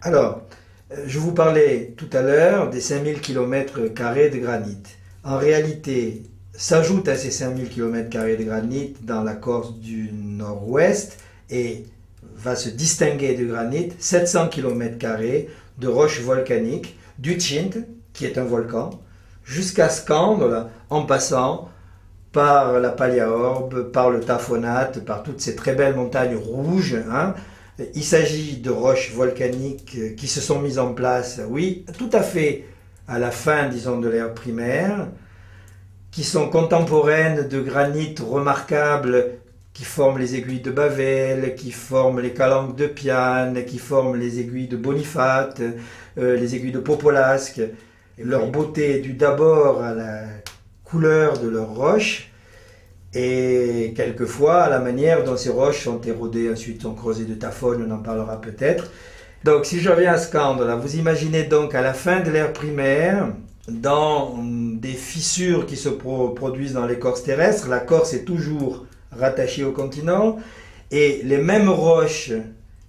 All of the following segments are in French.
Alors, je vous parlais tout à l'heure des 5000 km² de granit. En réalité, s'ajoute à ces 5000 km² de granit dans la Corse du Nord-Ouest et va se distinguer du granit 700 km² de roches volcaniques du Tchint, qui est un volcan, jusqu'à Scandre, en passant par la Palliaorbe, par le Tafonate, par toutes ces très belles montagnes rouges. Il s'agit de roches volcaniques qui se sont mises en place, oui, tout à fait à la fin, disons, de l'ère primaire, qui sont contemporaines de granits remarquables qui forment les aiguilles de Bavel, qui forment les calanques de Piane, qui forment les aiguilles de Bonifate, les aiguilles de Popolasque. Leur beauté est due d'abord à la couleur de leurs roches et quelquefois à la manière dont ces roches sont érodées, ensuite sont creusées de taphone, on en parlera peut-être. Donc si je reviens à Scandre, vous imaginez donc à la fin de l'ère primaire, dans des fissures qui se produisent dans l'écorce terrestre, la Corse est toujours rattachée au continent, et les mêmes roches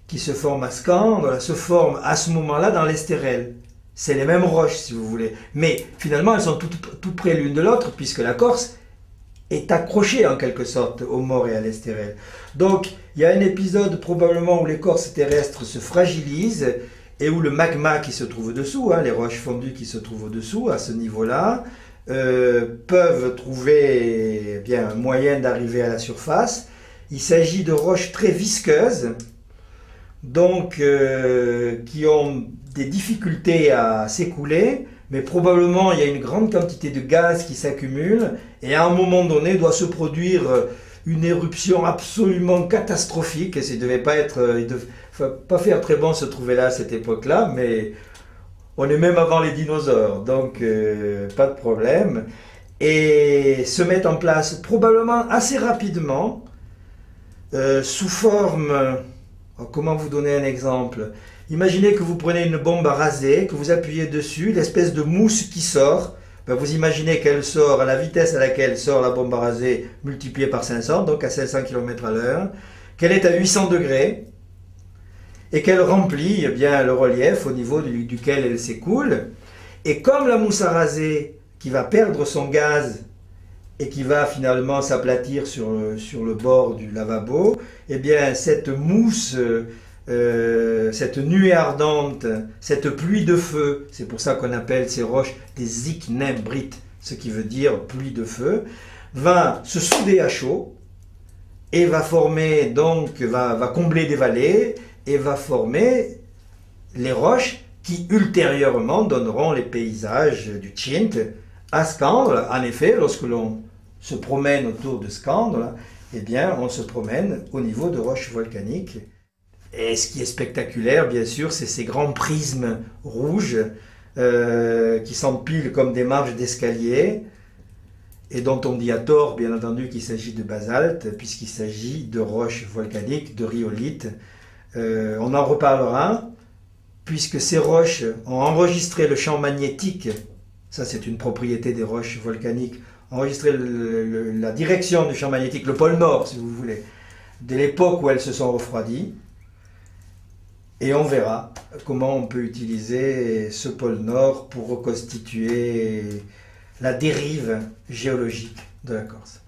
qui se forment à Scandre se forment à ce moment-là dans l'Estérel. C'est les mêmes roches si vous voulez, mais finalement elles sont tout près l'une de l'autre puisque la Corse est accrochée en quelque sorte au Maure et à l'Estérel. Donc il y a un épisode probablement où l'écorce terrestre se fragilise et où le magma qui se trouve dessous, les roches fondues qui se trouvent au-dessous à ce niveau-là, peuvent trouver un moyen d'arriver à la surface. Il s'agit de roches très visqueuses, donc qui ont des difficultés à s'écouler, mais probablement il y a une grande quantité de gaz qui s'accumule et à un moment donné doit se produire une éruption absolument catastrophique. Et il devait pas faire très bon se trouver là à cette époque-là, mais on est même avant les dinosaures, donc pas de problème. Et se met en place probablement assez rapidement, sous forme... Comment vous donner un exemple? Imaginez que vous prenez une bombe à raser, que vous appuyez dessus, l'espèce de mousse qui sort. Vous imaginez qu'elle sort à la vitesse à laquelle sort la bombe à raser multipliée par 500, donc à 500 km/h, qu'elle est à 800 degrés et qu'elle remplit le relief au niveau duquel elle s'écoule. Et comme la mousse à raser qui va perdre son gaz et qui va finalement s'aplatir sur le bord du lavabo, cette mousse, cette nuée ardente, cette pluie de feu, c'est pour ça qu'on appelle ces roches des ichneumbrites, ce qui veut dire pluie de feu, va se souder à chaud et va former, va combler des vallées et va former les roches qui ultérieurement donneront les paysages du Tchint à Scandre. En effet, lorsque l'on se promène autour de Scandre, on se promène au niveau de roches volcaniques. Et ce qui est spectaculaire, bien sûr, c'est ces grands prismes rouges qui s'empilent comme des marches d'escalier et dont on dit à tort, bien entendu, qu'il s'agit de basalte, puisqu'il s'agit de roches volcaniques, de rhyolite. On en reparlera, puisque ces roches ont enregistré le champ magnétique, ça c'est une propriété des roches volcaniques, enregistrer la direction du champ magnétique, le pôle Nord si vous voulez, de l'époque où elles se sont refroidies. Et on verra comment on peut utiliser ce pôle Nord pour reconstituer la dérive géologique de la Corse.